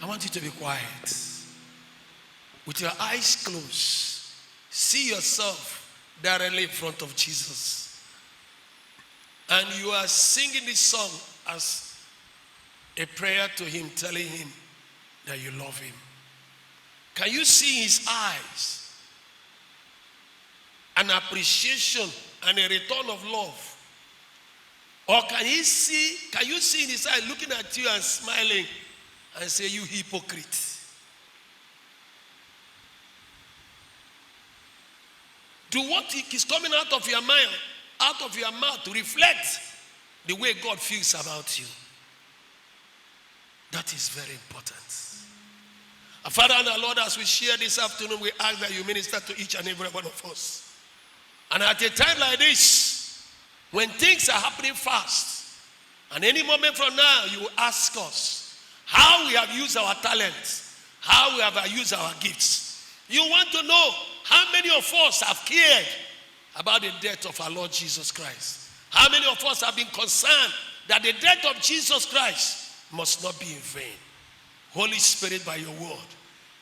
I want you to be quiet. With your eyes closed, see yourself directly in front of Jesus. And you are singing this song as a prayer to him, telling him that you love him. Can you see his eyes? An appreciation and a return of love. Or can you see in his eyes looking at you and smiling and say, you hypocrite? Do what is coming out of your mind, out of your mouth to reflect the way God feels about you. That is very important. Our Father and our Lord, as we share this afternoon, we ask that you minister to each and every one of us. And at a time like this, when things are happening fast, and any moment from now, you will ask us how we have used our talents, how we have used our gifts. You want to know how many of us have cared about the death of our Lord Jesus Christ. How many of us have been concerned that the death of Jesus Christ must not be in vain. Holy Spirit, by your word,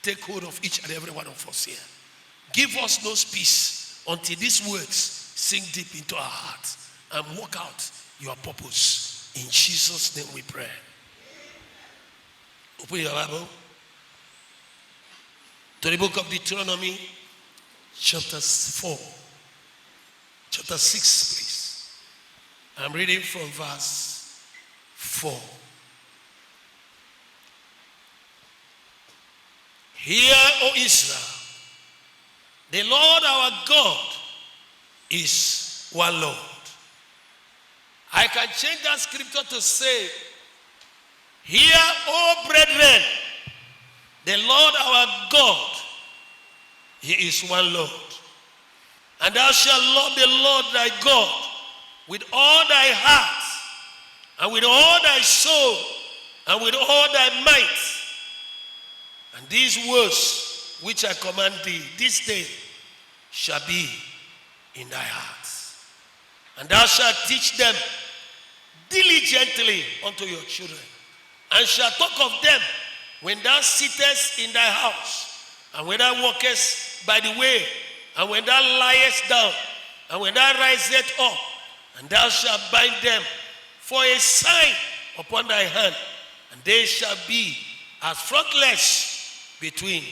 take hold of each and every one of us here. Give us those peace until these words sink deep into our hearts and work out your purpose. In Jesus' name we pray. Open your Bible to the book of Deuteronomy, chapter 4. Chapter 6, please. I'm reading from verse 4. Hear, O Israel, the Lord our God is one Lord. I can change that scripture to say, hear, O brethren, the Lord our God, he is one Lord. And thou shalt love the Lord thy God with all thy heart, and with all thy soul, and with all thy might. And these words which I command thee this day shall be in thy heart. And thou shalt teach them diligently unto your children, and shalt talk of them when thou sittest in thy house, and when thou walkest by the way, and when thou liest down, and when thou risest up, and thou shalt bind them for a sign upon thy hand, and they shall be as frontlets between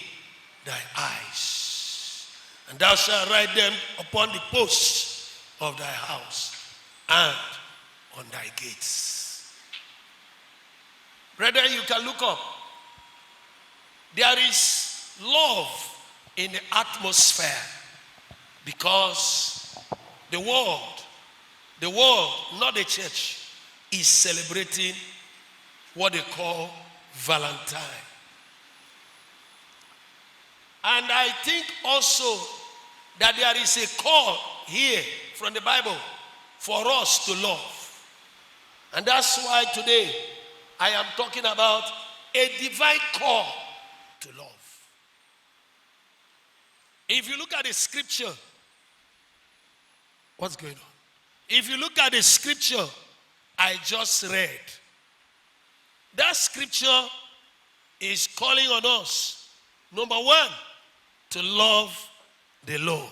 thy eyes. And thou shalt write them upon the posts of thy house and on thy gates. Brethren, you can look up. There is love in the atmosphere because the world, not the church, is celebrating what they call Valentine. And I think also that there is a call here from the Bible for us to love. And that's why today I am talking about a divine call to love. If you look at the scripture, what's going on? If you look at the scripture I just read, that scripture is calling on us, number one, to love the Lord.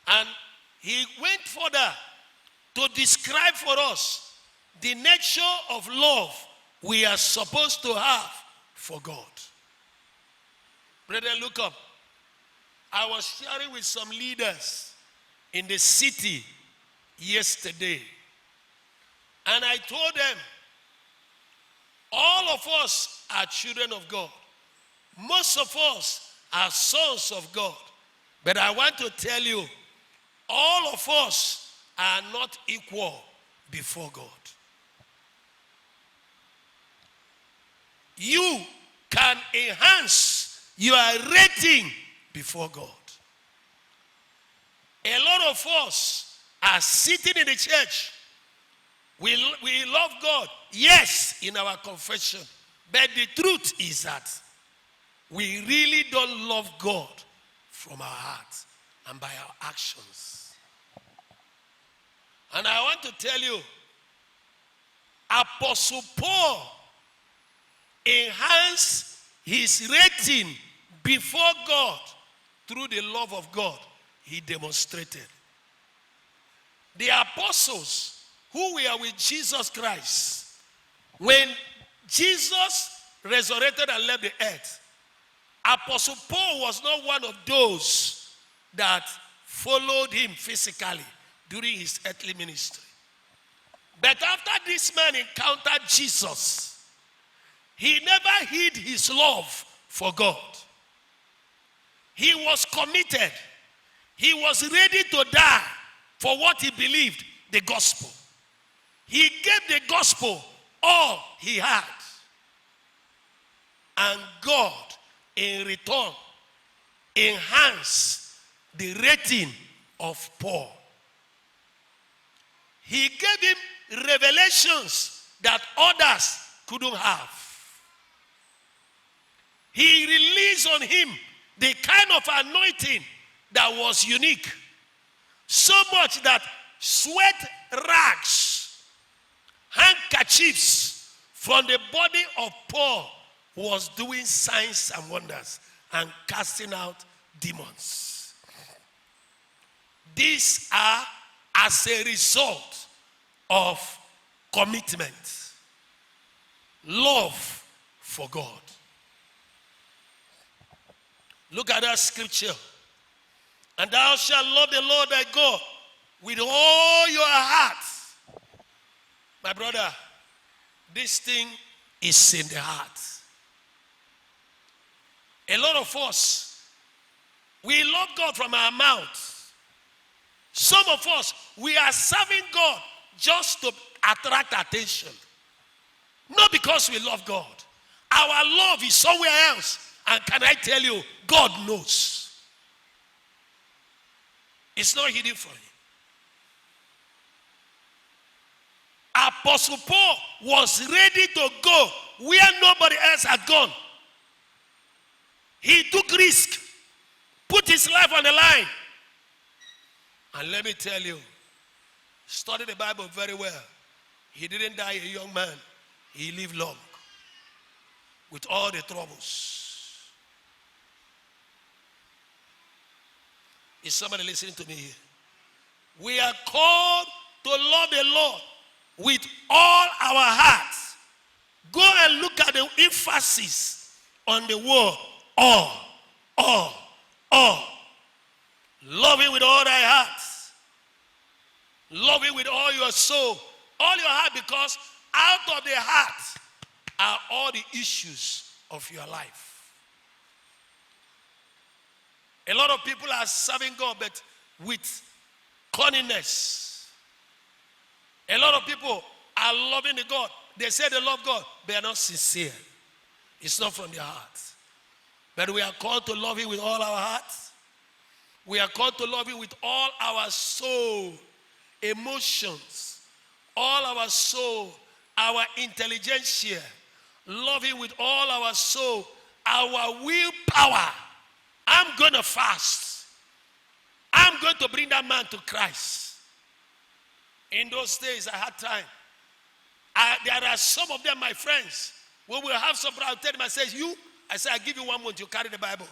And he went further to describe for us the nature of love we are supposed to have for God. Brethren, look up. I was sharing with some leaders in the city yesterday, and I told them, all of us are children of God. Most of us are sons of God. But I want to tell you, all of us are not equal before God. You can enhance your rating before God. A lot of us are sitting in the church. We love God, yes, in our confession. But the truth is that we really don't love God from our hearts and by our actions. And I want to tell you, Apostle Paul enhance his rating before God through the love of God he demonstrated. The apostles who were with Jesus Christ, when Jesus resurrected and left the earth, Apostle Paul was not one of those that followed him physically during his earthly ministry. But after this man encountered Jesus, he never hid his love for God. He was committed. He was ready to die for what he believed, the gospel. He gave the gospel all he had. And God, in return, enhanced the rating of Paul. He gave him revelations that others couldn't have. He released on him the kind of anointing that was unique. So much that sweat rags, handkerchiefs from the body of Paul was doing signs and wonders and casting out demons. These are as a result of commitment, love for God. Look at that scripture. And thou shalt love the Lord thy God with all your heart. My brother, this thing is in the heart. A lot of us, we love God from our mouth. Some of us, we are serving God just to attract attention. Not because we love God. Our love is somewhere else. And can I tell you, God knows. It's not hidden from him. Apostle Paul was ready to go where nobody else had gone. He took risk, put his life on the line. And let me tell you, study the Bible very well. He didn't die a young man. He lived long with all the troubles. Is somebody listening to me here? We are called to love the Lord with all our hearts. Go and look at the emphasis on the word all. Love him with all thy heart. Love him with all your soul, all your heart, because out of the heart are all the issues of your life. A lot of people are serving God, but with cunningness. A lot of people are loving the God. They say they love God, but they are not sincere. It's not from their heart. But we are called to love him with all our hearts. We are called to love him with all our soul, emotions, all our soul, our intelligentsia. Love him with all our soul, our willpower. I'm going to fast. I'm going to bring that man to Christ. In those days, I had time. There are some of them, my friends, when we have some problem, I'll tell them, I say, I give you 1 month, you carry the Bible.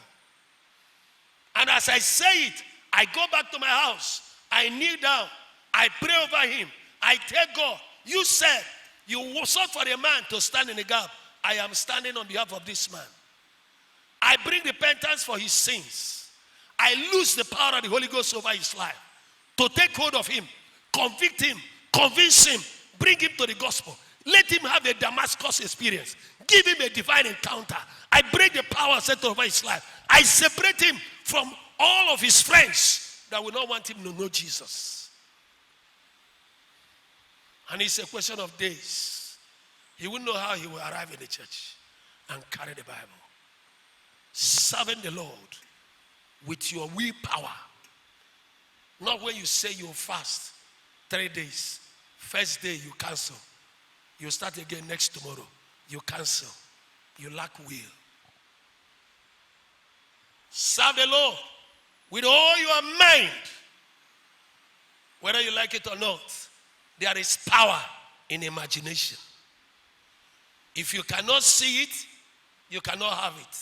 And as I say it, I go back to my house. I kneel down. I pray over him. I tell God, you said you sought for a man to stand in the gap. I am standing on behalf of this man. I bring repentance for his sins. I lose the power of the Holy Ghost over his life to take hold of him, convict him, convince him, bring him to the gospel. Let him have a Damascus experience. Give him a divine encounter. I break the power set over his life. I separate him from all of his friends that will not want him to know Jesus. And it's a question of days. He will know how he will arrive in the church and carry the Bible. Serving the Lord with your willpower. Not when you say you fast 3 days. First day you cancel. You start again next tomorrow. You cancel. You lack will. Serve the Lord with all your mind. Whether you like it or not, there is power in imagination. If you cannot see it, you cannot have it.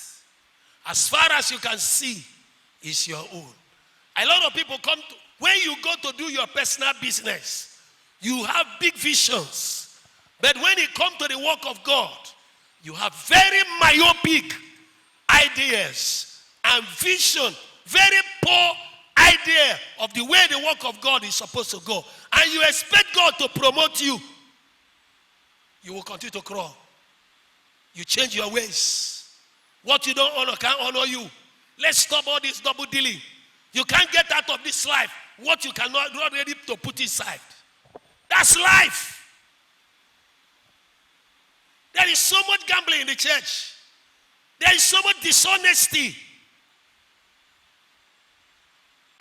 As far as you can see, is your own. A lot of people come to, when you go to do your personal business, you have big visions. But when it comes to the work of God, you have very myopic ideas and vision, very poor idea of the way the work of God is supposed to go. And you expect God to promote you. You will continue to crawl. You change your ways. What you don't honor can't honor you. Let's stop all this double dealing. You can't get out of this life what you cannot not ready to put inside. That's life. There is so much gambling in the church. There is so much dishonesty.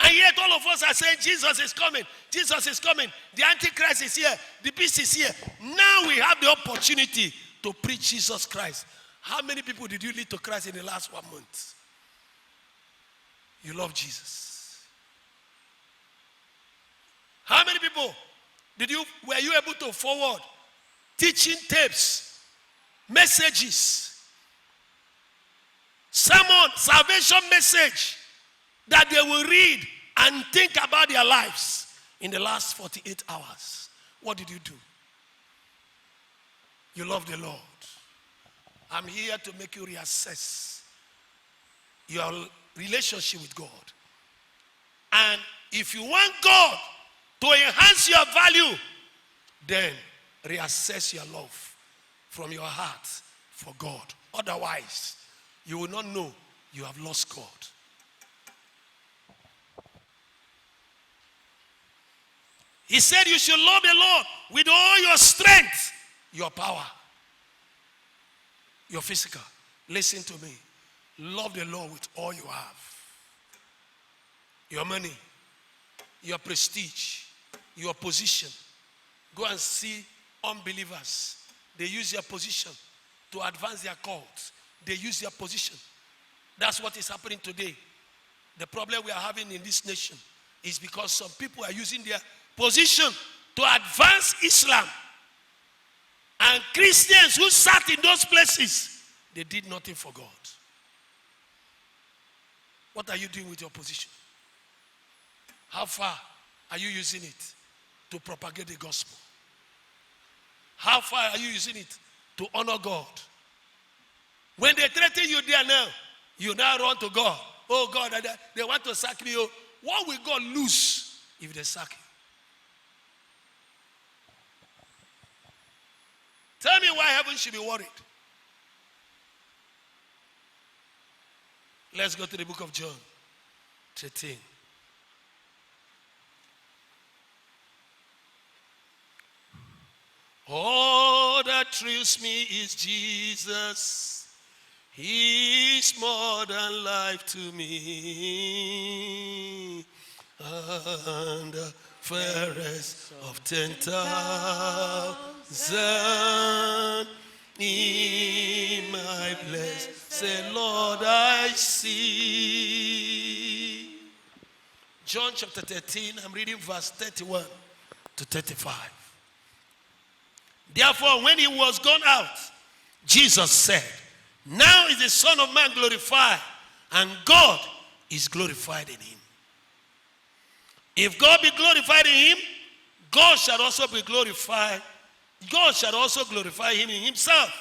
And yet all of us are saying Jesus is coming. Jesus is coming. The Antichrist is here. The beast is here. Now we have the opportunity to preach Jesus Christ. How many people did you lead to Christ in the last 1 month? You love Jesus. How many people were you able to forward teaching tapes, messages, sermon, salvation message that they will read and think about their lives in the last 48 hours? What did you do? You love the Lord. I'm here to make you reassess your relationship with God. And if you want God to enhance your value, then reassess your love from your heart for God. Otherwise, you will not know you have lost God. He said you should love the Lord with all your strength, your power, your physical. Listen to me. Love the Lord with all you have. Your money, your prestige, your position. Go and see unbelievers. They use their position to advance their cause. They use their position. That's what is happening today. The problem we are having in this nation is because some people are using their position to advance Islam. And Christians who sat in those places, they did nothing for God. What are you doing with your position? How far are you using it to propagate the gospel? How far are you using it to honor God? When they threaten you there now, you now run to God. Oh God, they want to sack me. What will God lose if they sack you? Tell me why heaven should be worried. Let's go to the book of John 13. All that thrills me is Jesus. He's more than life to me. And the fairest of 10,000 in my blessed Lord I see. John chapter 13, I'm reading verse 31 to 35. Therefore, when he was gone out, Jesus said, now is the Son of Man glorified, and God is glorified in him. If God be glorified in him, God shall also be glorified. God shall also glorify him in himself,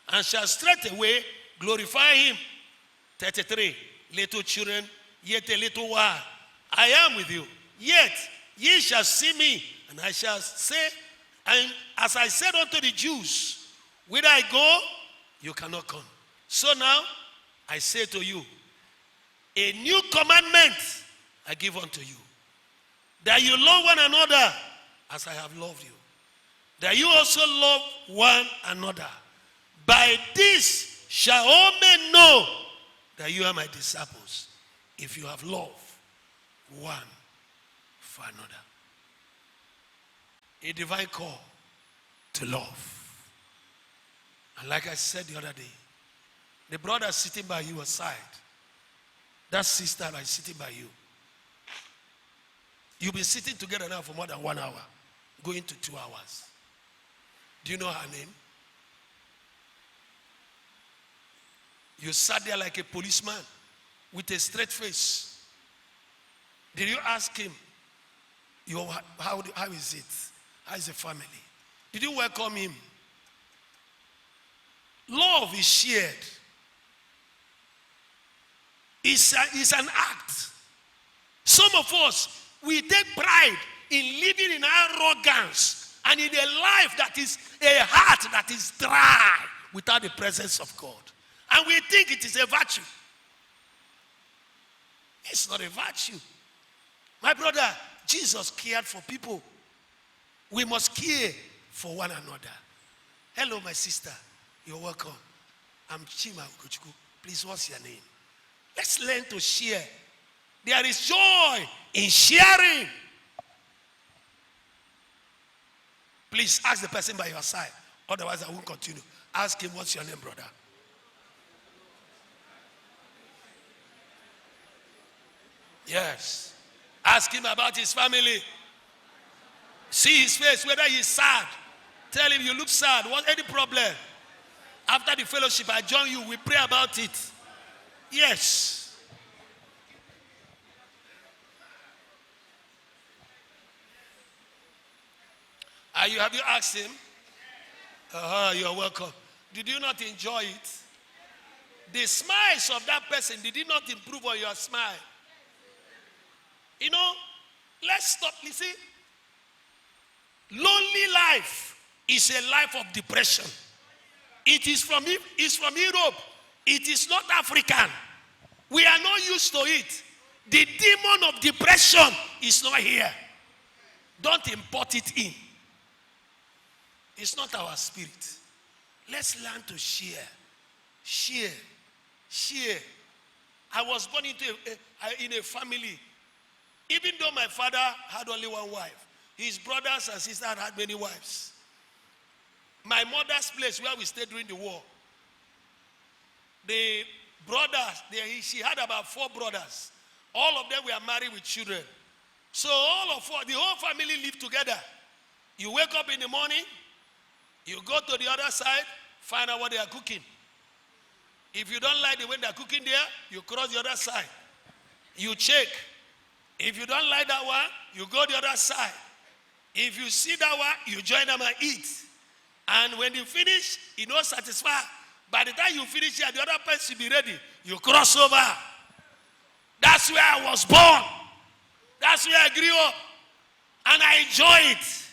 and shall straightway glorify him. 33. Little children, yet a little while I am with you. Yet ye shall see me, and I shall say, and as I said unto the Jews, whither I go, you cannot come. So now I say to you, a new commandment I give unto you, that you love one another as I have loved you, that you also love one another. By this shall all men know that you are my disciples, if you have love one for another. A divine call to love. And like I said the other day, the brother sitting by you aside, that sister that is sitting by you, you've been sitting together now for more than 1 hour, going to 2 hours. Do you know her name? You sat there like a policeman with a straight face. Did you ask him, how is it? How is the family? Did you welcome him? Love is shared. It's an act. Some of us, we take pride in living in arrogance and in a life that is a heart that is dry without the presence of God. And we think it is a virtue. It's not a virtue. My brother, Jesus cared for people. We must care for one another. Hello, my sister. You're welcome. I'm Chima Ugochukwu. Please, what's your name? Let's learn to share. There is joy in sharing. Please ask the person by your side. Otherwise, I won't continue. Ask him, what's your name, brother? Yes. Ask him about his family. See his face, whether he's sad. Tell him you look sad. What's any problem? After the fellowship, I join you. We pray about it. Yes. Have you asked him? You're welcome. Did you not enjoy it? The smiles of that person, did it not improve on your smile? You know, let's stop. You see, lonely life is a life of depression. It is from Europe. It is not African. We are not used to it. The demon of depression is not here. Don't import it in. It's not our spirit. Let's learn to share. Share. Share. I was born in a family. Even though my father had only one wife, his brothers and sisters had many wives. My mother's place where we stayed during the war, the brothers, she had about 4 brothers. All of them were married with children. So the whole family lived together. You wake up in the morning, you go to the other side, find out what they are cooking. If you don't like the way they are cooking there, you cross the other side. You check. If you don't like that one, you go the other side. If you see that one, you join them and eat. And when you finish, you don't satisfy. By the time you finish here, the other person will be ready. You cross over. That's where I was born. That's where I grew up. And I enjoy it.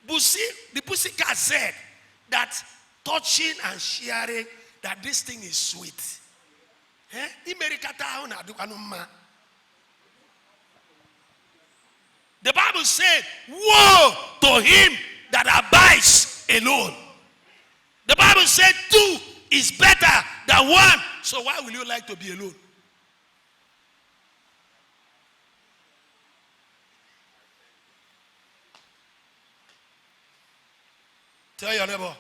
But see, the pussycat said that touching and sharing, that this thing is sweet. The Bible said, woe to him that abides alone. The Bible said 2 is better than 1. So why will you like to be alone? Tell your neighbor.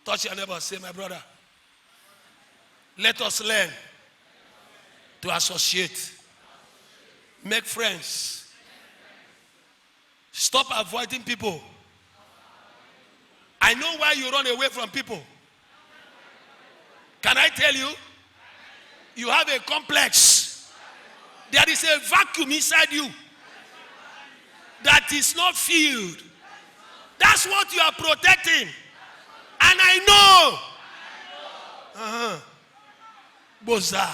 Touch your neighbor. Say, my brother, let us learn to associate. Make friends. Stop avoiding people. I know why you run away from people. Can I tell you? You have a complex. There is a vacuum inside you that is not filled. That's what you are protecting. And I know. Boza.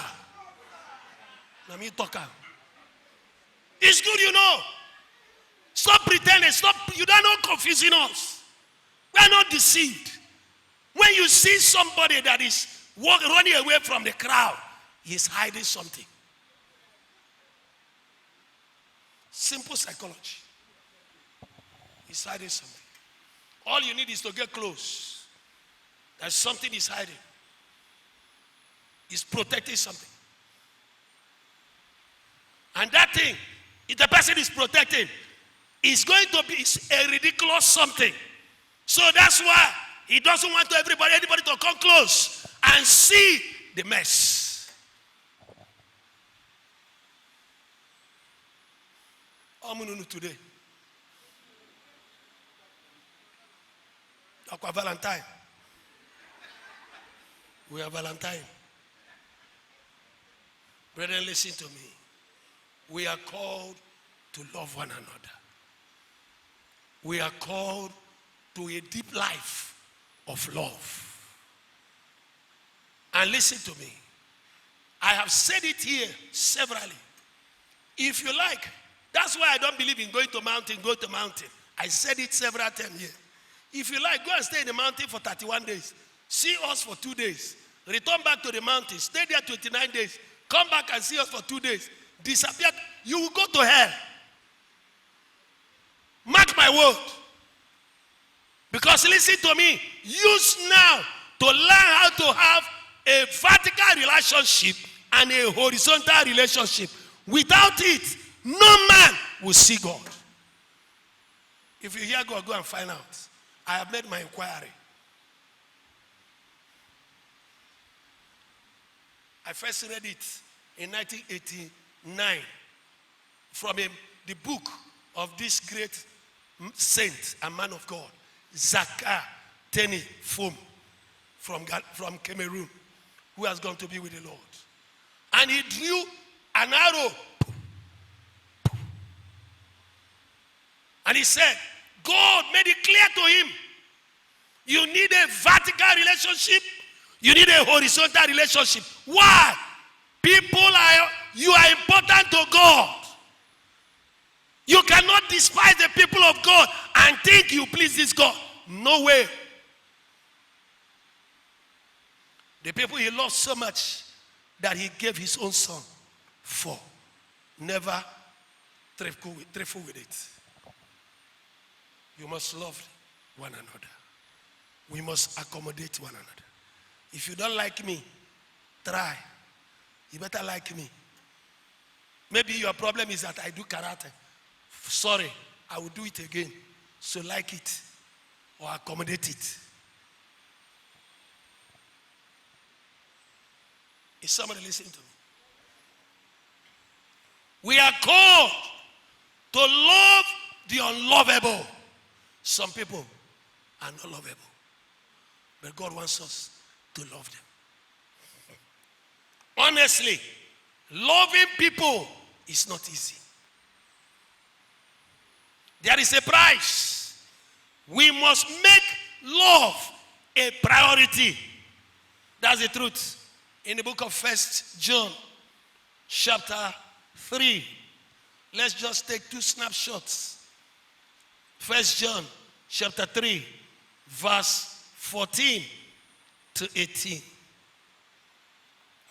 Nami talker. It's good, you know. Stop pretending. Stop. You don't know confusing us. We are not deceived. When you see somebody that is running away from the crowd, he's hiding something. Simple psychology. He's hiding something. All you need is to get close. That something is hiding. He's protecting something. And that thing, if the person is protecting, is going to be a ridiculous something. So that's why he doesn't want anybody to come close and see the mess. Today. Valentine. We are Valentine. Brethren, listen to me. We are called to love one another. We are called to a deep life of love. And listen to me. I have said it here severally. If you like, that's why I don't believe in going to mountain, go to mountain. I said it several times here. If you like, go and stay in the mountain for 31 days. See us for 2 days. Return back to the mountain. Stay there 29 days. Come back and see us for 2 days. Disappear. You will go to hell. Mark my word. Because listen to me. Use now to learn how to have a vertical relationship and a horizontal relationship. Without it, no man will see God. If you hear God, go and find out. I have made my inquiry. I first read it in 1989 from the book of this great saint and man of God, Zaka Teni Fum from Cameroon, who has gone to be with the Lord. And he drew an arrow. And he said, God made it clear to him, you need a vertical relationship, you need a horizontal relationship. Why? You are important to God. You cannot despise the people of God and think you please this God. No way. The people he loves so much that he gave his own son for. Never trifle with it. You must love one another. We must accommodate one another. If you don't like me, try. You better like me. Maybe your problem is that I do karate. Sorry, I will do it again. So like it or accommodate it. Is somebody listening to me? We are called to love the unlovable. Some people are not lovable. But God wants us to love them. Honestly, loving people is not easy. There is a price. We must make love a priority. That's the truth. In the book of 1 John, chapter 3, let's just take 2 snapshots. 1 John, chapter 3, verse 14 to 18.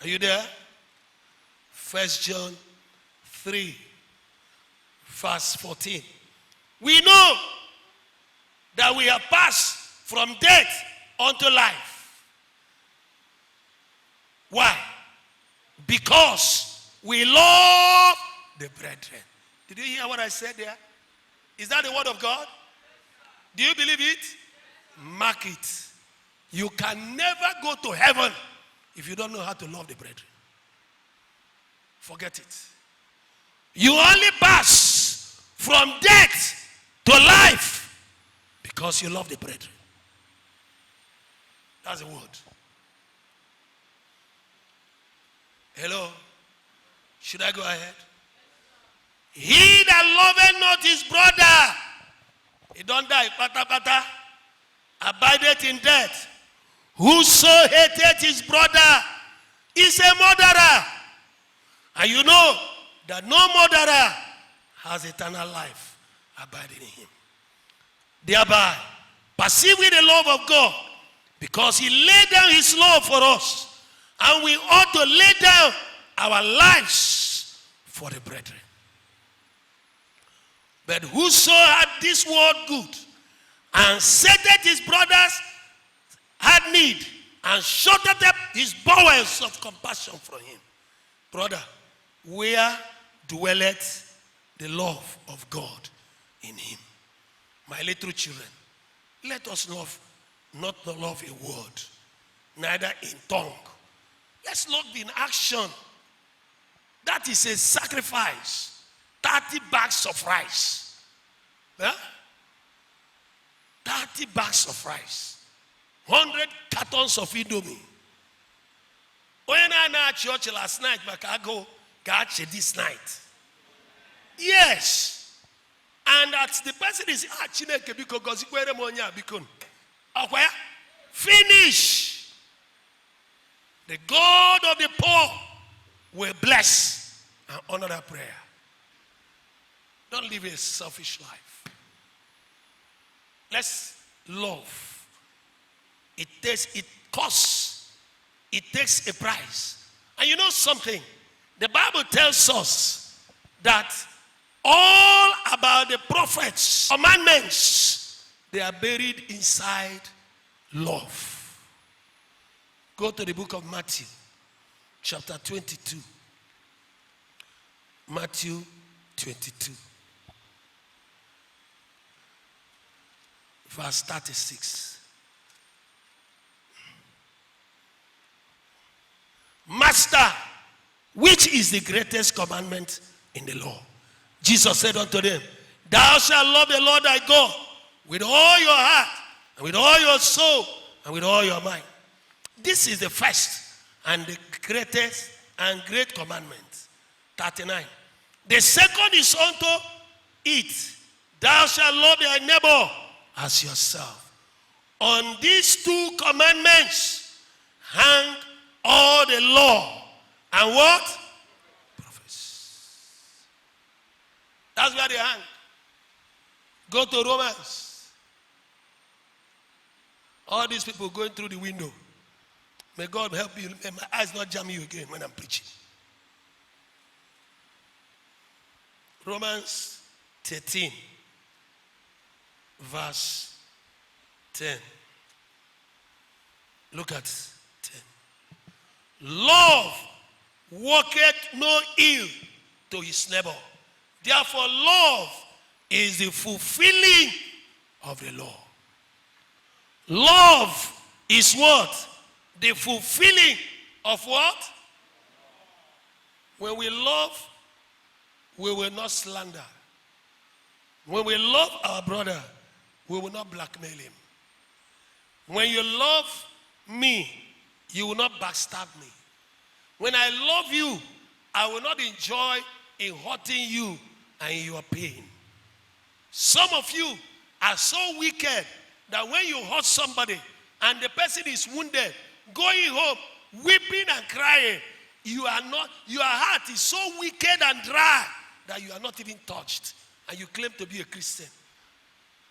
Are you there? 1 John 3, verse 14. We know that we have passed from death unto life. Why? Because we love the brethren. Did you hear what I said there? Is that the word of God? Do you believe it? Mark it. You can never go to heaven if you don't know how to love the brethren. Forget it. You only pass from death to life because you love the brethren. That's the word. Hello? Should I go ahead? He that loveth not his brother, he don't die, pata, abideth in death. Whoso hateth his brother is a murderer. And you know that no murderer has eternal life abiding in him. Thereby, perceiving the love of God, because he laid down his love for us, and we ought to lay down our lives for the brethren. But whoso had this world good, and setteth his brothers had need, and shutteth up his bowels of compassion from him. Brother, where dwelleth the love of God in him? My little children, let us love, not love a word, neither in tongue. Let's love in action. That is a sacrifice. 30 bags of rice. Huh? 30 bags of rice. 100 cartons of Indomie. na church last night, but I go this night. Yes. And that the person is Chineke because finish. The God of the poor will bless and honor that prayer. Don't live a selfish life. Let's love. It costs. It takes a price. And you know something? The Bible tells us that all about the prophets' commandments, they are buried inside love. Go to the book of Matthew, chapter 22. Matthew 22. Verse 36. Master, which is the greatest commandment in the law? Jesus said unto them, thou shalt love the Lord thy God with all your heart, and with all your soul, and with all your mind. This is the first and the greatest and great commandment. 39. The second is unto it, thou shalt love thy neighbor as yourself. On these two commandments hang all the law and what? Prophets. That's where they hang. Go to Romans. All these people going through the window. May God help you. May my eyes not jam you again when I'm preaching. Romans 13, verse 10. Look at 10. Love worketh no ill to his neighbor. Therefore, love is the fulfilling of the law. Love is what? The fulfilling of what? When we love, we will not slander. When we love our brother, we will not blackmail him. When you love me, you will not backstab me. When I love you, I will not enjoy in hurting you and in your pain. Some of you are so wicked that when you hurt somebody and the person is wounded, going home, weeping and crying, your heart is so wicked and dry that you are not even touched. And you claim to be a Christian.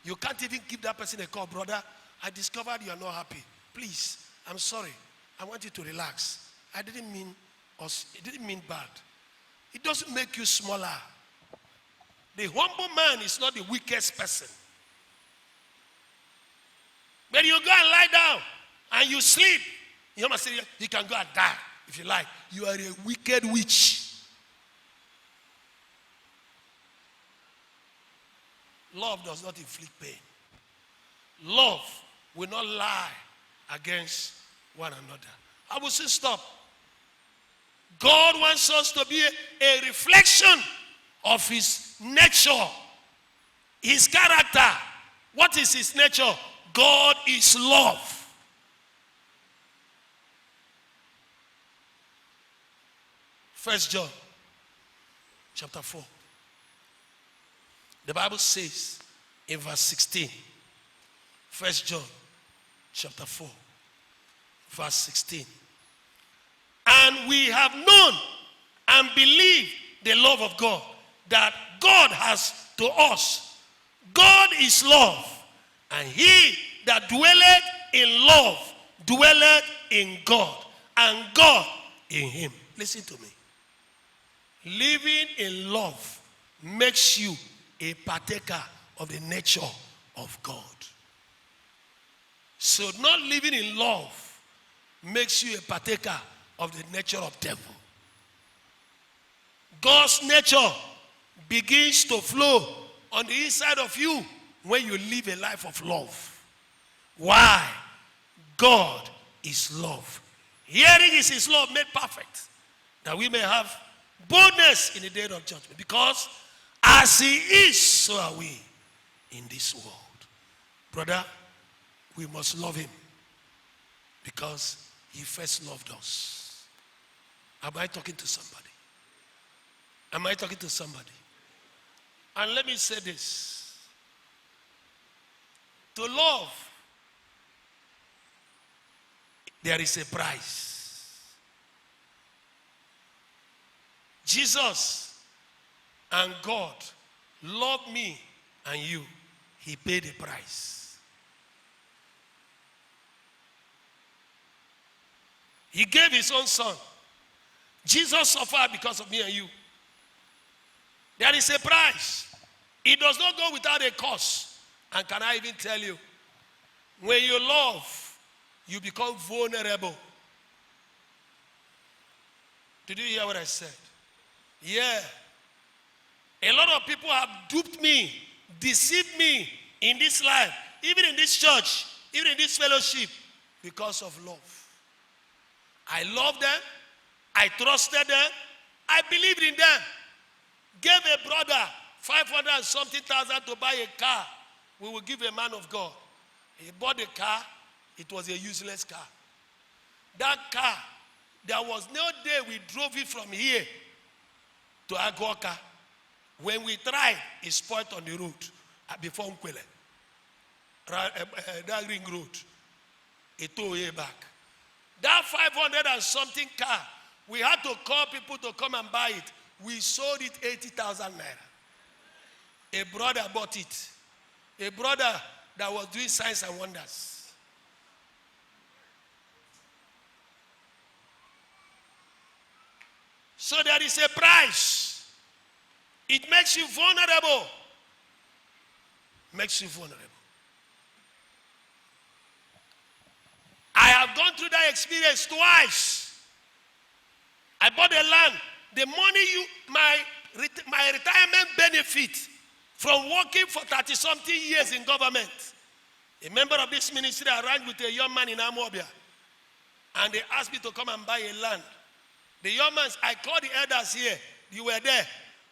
You can't even give that person a call, brother. I discovered you are not happy. Please, I'm sorry. I want you to relax. It didn't mean bad. It doesn't make you smaller. The humble man is not the weakest person. When you go and lie down and you sleep, you must say you can go and die if you like. You are a wicked witch. Love does not inflict pain. Love will not lie against one another. I will say stop. God wants us to be a reflection of his nature, his character. What is his nature? God is love. First John chapter 4. The Bible says in verse 16, First John chapter 4, verse 16. And we have known and believed the love of God that God has to us. God is love, and he that dwelleth in love dwelleth in God, and God in him. Listen to me. Living in love makes you a partaker of the nature of God. So not living in love makes you a partaker of the nature of devil. God's nature begins to flow on the inside of you when you live a life of love. Why? God is love. Hearing is his love made perfect, that we may have boldness in the day of judgment. Because as he is, so are we in this world. Brother, we must love him because he first loved us. Am I talking to somebody? Am I talking to somebody? And let me say this. To love, there is a price. Jesus and God love me and you. He paid a price. He gave his own son. Jesus suffered because of me and you. There is a price. It does not go without a cost. And can I even tell you, when you love, you become vulnerable. Did you hear what I said? Yeah. A lot of people have duped me, deceived me in this life, even in this church, even in this fellowship, because of love. I love them. I trusted them. I believed in them. Gave a brother 500 and something thousand to buy a car. We will give a man of God. He bought a car. It was a useless car. That car, there was no day we drove it from here to Aguaka. When we tried, it spoiled on the road before Nkwele. That ring road. It took way back. That 500 and something car, we had to call people to come and buy it. We sold it 80,000 naira. A brother bought it. A brother that was doing signs and wonders. So there is a price. It makes you vulnerable. Makes you vulnerable. I have gone through that experience twice. I bought a land. The money my retirement benefit from working for 30-something years in government. A member of this ministry arranged with a young man in Amobia. And they asked me to come and buy a land. The young man, I called the elders here. You were there.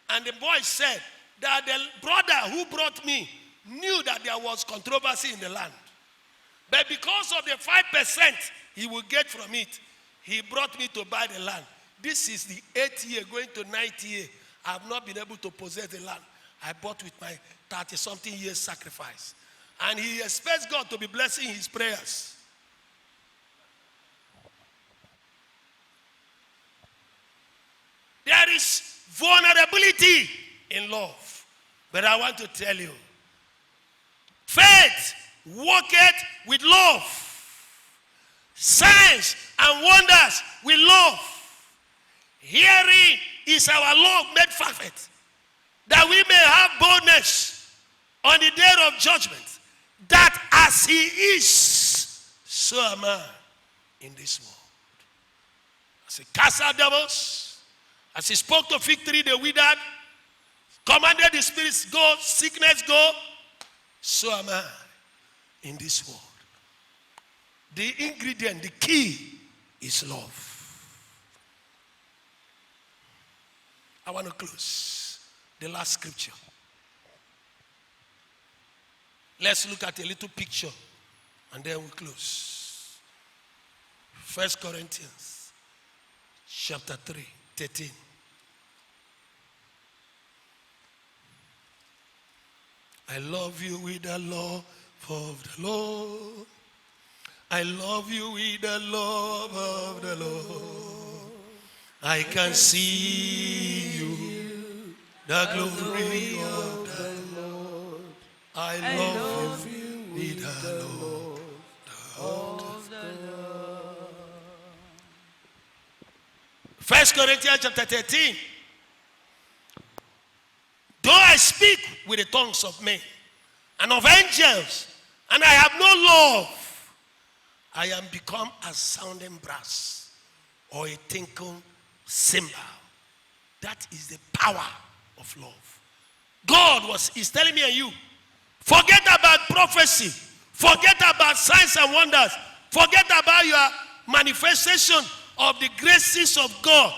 And the boy said that the brother who brought me knew that there was controversy in the land. But because of the 5% he would get from it, he brought me to buy the land. This is the 8th year, going to 9th year. I have not been able to possess the land. I bought with my 30-something years sacrifice. And he expects God to be blessing his prayers. There is vulnerability in love. But I want to tell you, faith worketh with love. Signs and wonders with love. Hearing is our love made perfect, that we may have boldness on the day of judgment, that as he is, so am I in this world. As he cast out devils, as he spoke to fig tree, they withered, commanded the spirits, go, sickness go, so am I in this world. The ingredient, the key is love. I want to close. The last scripture. Let's look at a little picture and then we close. 1 Corinthians chapter 3, 13. I love you with the love of the Lord. I love you with the love of the Lord. I can see you, the glory of the Lord. I love you with the Lord of the Lord. 1 Corinthians chapter 13. Though I speak with the tongues of men and of angels, and I have no love, I am become as sounding brass or a tinkling cymbal. That is the power of love. God is telling me and you, forget about prophecy, forget about signs and wonders, forget about your manifestation of the graces of God.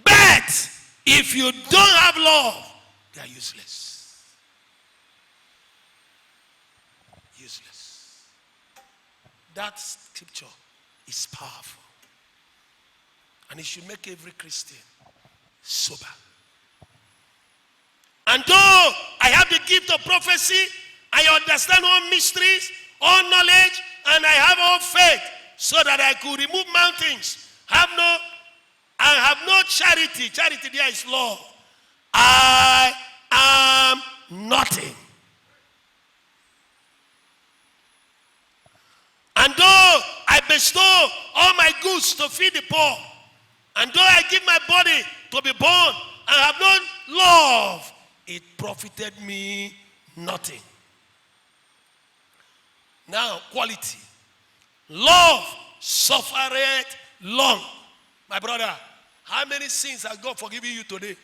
But if you don't have love, they are useless. Useless. That scripture is powerful. And it should make every Christian sober. And though I have the gift of prophecy, I understand all mysteries, all knowledge, and I have all faith, so that I could remove mountains. I have no charity. Charity there is love. I am nothing. And though I bestow all my goods to feed the poor, and though I give my body to be born, and have no love, it profited me nothing. Now, quality. Love suffereth long. My brother, how many sins has God forgiven you today?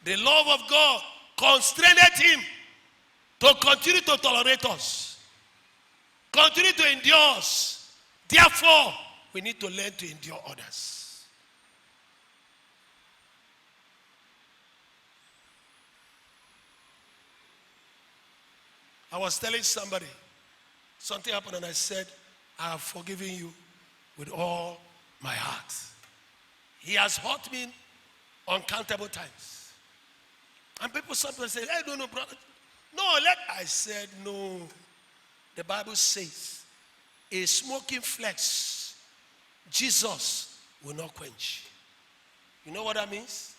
The love of God constrained him to continue to tolerate us, continue to endure us. Therefore, we need to learn to endure others. I was telling somebody, something happened and I said, I have forgiven you with all my heart. He has hurt me uncountable times. And people sometimes say, hey, no, brother. No, I said, no. The Bible says, a smoking flex, Jesus will not quench. You know what that means?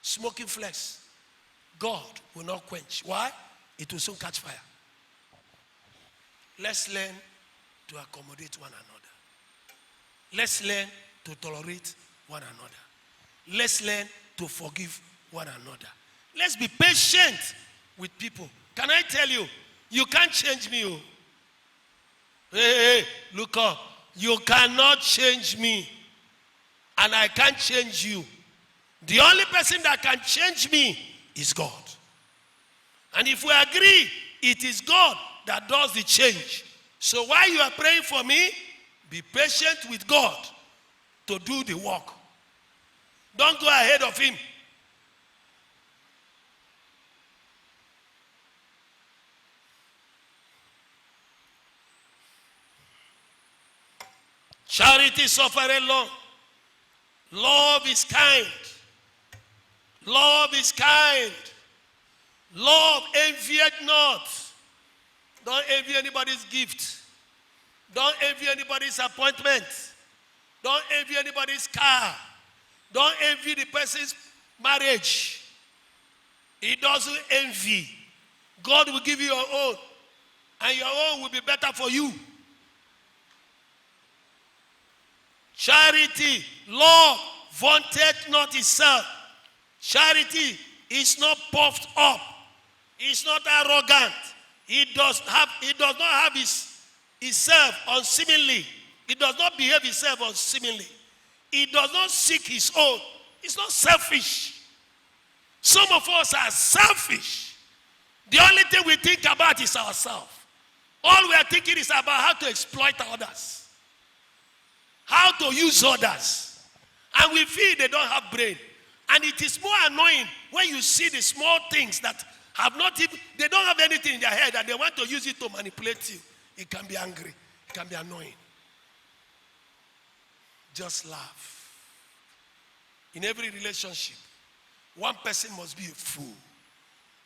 Smoking flex, God will not quench. Why? It will soon catch fire. Let's learn to accommodate one another. Let's learn to tolerate one another. Let's learn to forgive one another. Let's be patient with people. Can I tell you, you can't change me. Oh. Hey, look up. You cannot change me. And I can't change you. The only person that can change me is God. And if we agree, it is God that does the change. So while you are praying for me, be patient with God to do the work. Don't go ahead of him. Charity suffereth long. Love is kind. Love is kind. Love envieth not. Don't envy anybody's gift. Don't envy anybody's appointment. Don't envy anybody's car. Don't envy the person's marriage. He doesn't envy. God will give you your own. And your own will be better for you. Charity, love, vaunteth not itself. Charity is not puffed up. It's not arrogant. It does not have itself unseemly. It does not behave itself unseemly. It does not seek his own. It's not selfish. Some of us are selfish. The only thing we think about is ourselves. All we are thinking is about how to exploit others, how to use others. And we feel they don't have brain. And it is more annoying when you see the small things that they don't have anything in their head and they want to use it to manipulate you. It can be angry. It can be annoying. Just laugh. In every relationship, one person must be a fool.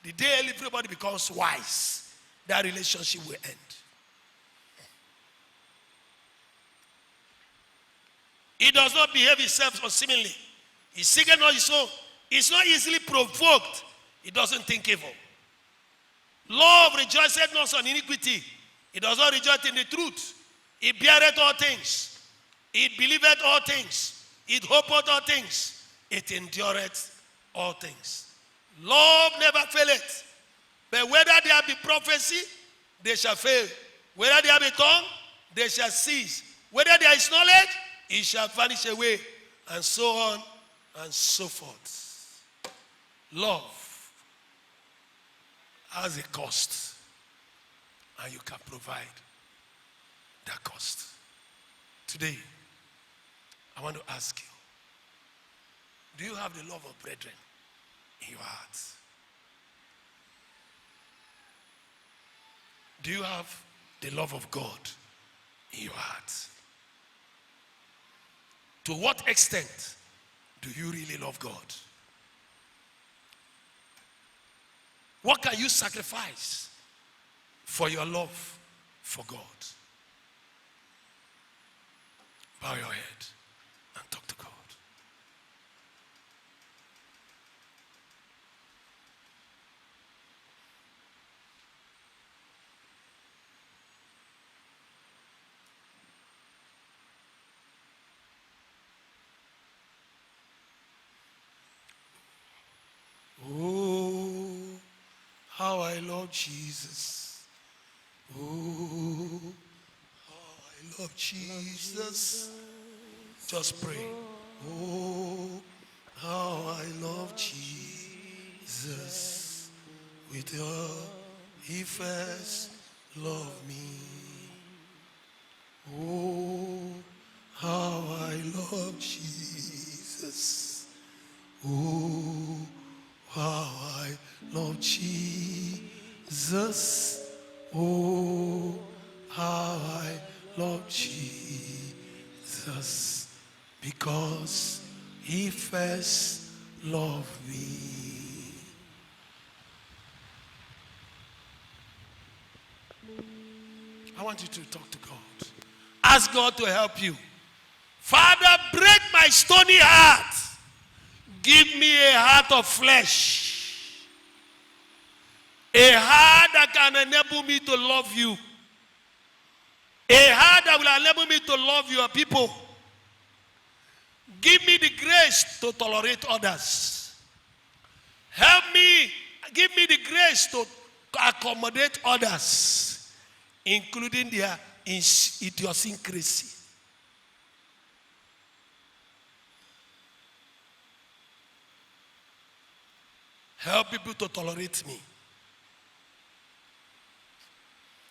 The day everybody becomes wise, that relationship will end. He does not behave himself unseemly. He seeketh not his own. He's not easily provoked. He doesn't think evil. Love rejoiceth not on iniquity. It does not rejoice in the truth. It beareth all things. It believeth all things. It hopeth all things. It endureth all things. Love never faileth. But whether there be prophecy, they shall fail. Whether there be tongue, they shall cease. Whether there is knowledge, it shall vanish away. And so on and so forth. Love has a cost. And you can provide that cost. Today, I want to ask you, do you have the love of brethren in your heart? Do you have the love of God in your heart? To what extent do you really love God? What can you sacrifice for your love for God? Bow your head and talk to God. Oh, how I love Jesus. Oh, how I love Jesus. Just pray. Oh, how I love Jesus. With your, he first loved me. Oh, how I love Jesus. Oh, how I love Jesus. Oh, how I love Jesus. Because he first loved me. I want you to talk to God. Ask God to help you. Father, break my stony heart. Give me a heart of flesh. A heart that can enable me to love you. A heart that will enable me to love your people. Give me the grace to tolerate others. Help me, give me the grace to accommodate others, including their idiosyncrasy. Help people to tolerate me.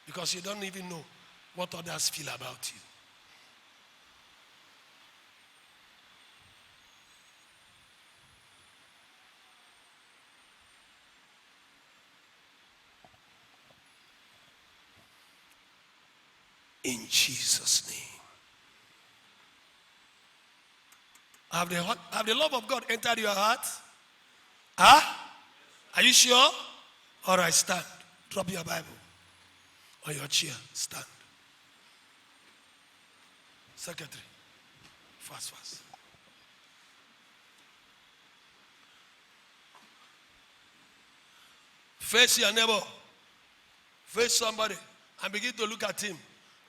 Because you don't even know what others feel about you. In Jesus' name. Have the love of God entered your heart? Huh? Are you sure? All right, stand. Drop your Bible on your chair. Stand. Secretary. Fast. Face your neighbor. Face somebody and begin to look at him.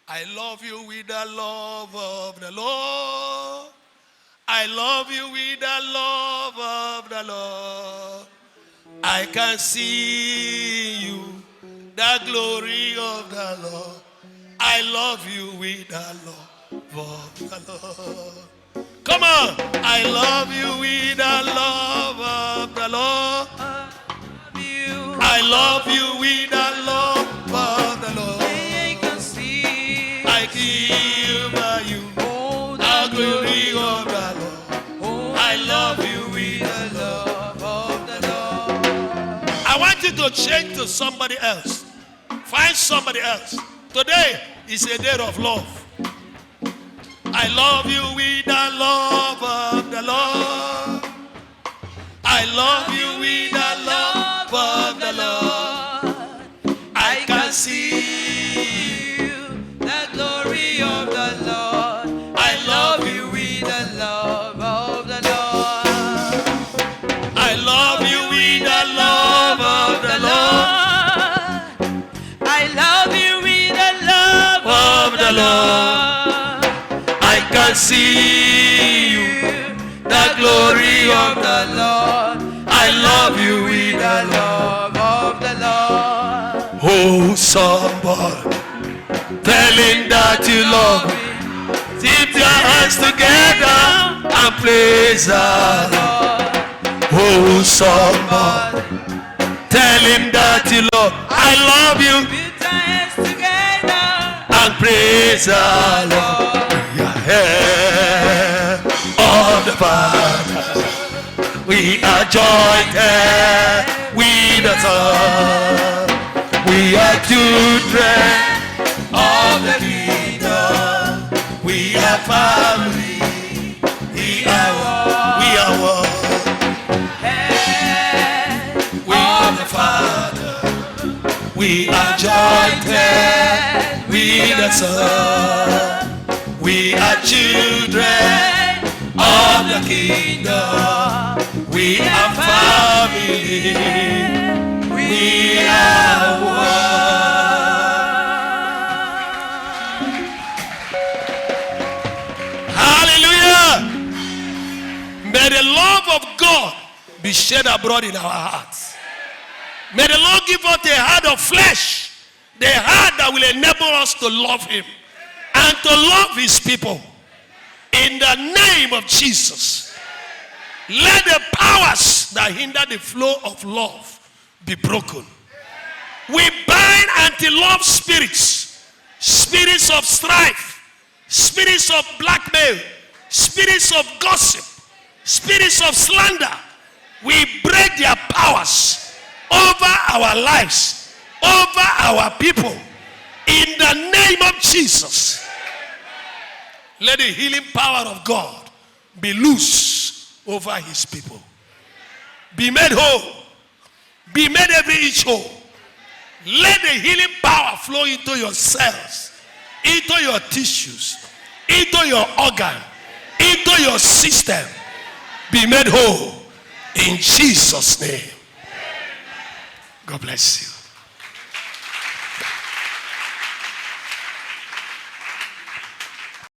I love you with the love of the Lord. I love you with the love of the Lord. I can see you, the glory of the Lord. I love you with the love of the Lord. Come on. I love you with the love of the Lord. I love you with the love of the Lord. I give you the glory of the Lord. I love you with the love of the Lord. I want you to change to somebody else. Find somebody else. Today is a day of love. I love you with the love of the Lord. I love you with the love of the Lord. I can see the glory of the Lord. I love you with the love of the Lord. I love you with the love of the Lord. I love you with the love of the Lord. I can see you, the glory of the Lord. I love you with the love of the Lord. Oh, somebody, tell him that you love him. Lift your hands together and praise the Lord. Oh, somebody, tell him that you love. I love you. Lift your hands together and praise the Lord. Yeah, of the Father, we are joined with the Son. We are children of the kingdom. We are family We are joined with the Son. We are children of the kingdom. We are family. We are one. Hallelujah. May the love of God be shed abroad in our hearts. May the Lord give us a heart of flesh, the heart that will enable us to love Him and to love His people. In the name of Jesus, let the powers that hinder the flow of love be broken. We bind anti-love spirits, spirits of strife, spirits of blackmail, spirits of gossip, spirits of slander. We break their powers over our lives, over our people, in the name of Jesus. Let the healing power of God be loose over His people. Be made whole. Be made every inch whole. Let the healing power flow into your cells, into your tissues, into your organ, into your system. Be made whole in Jesus' name. God bless you.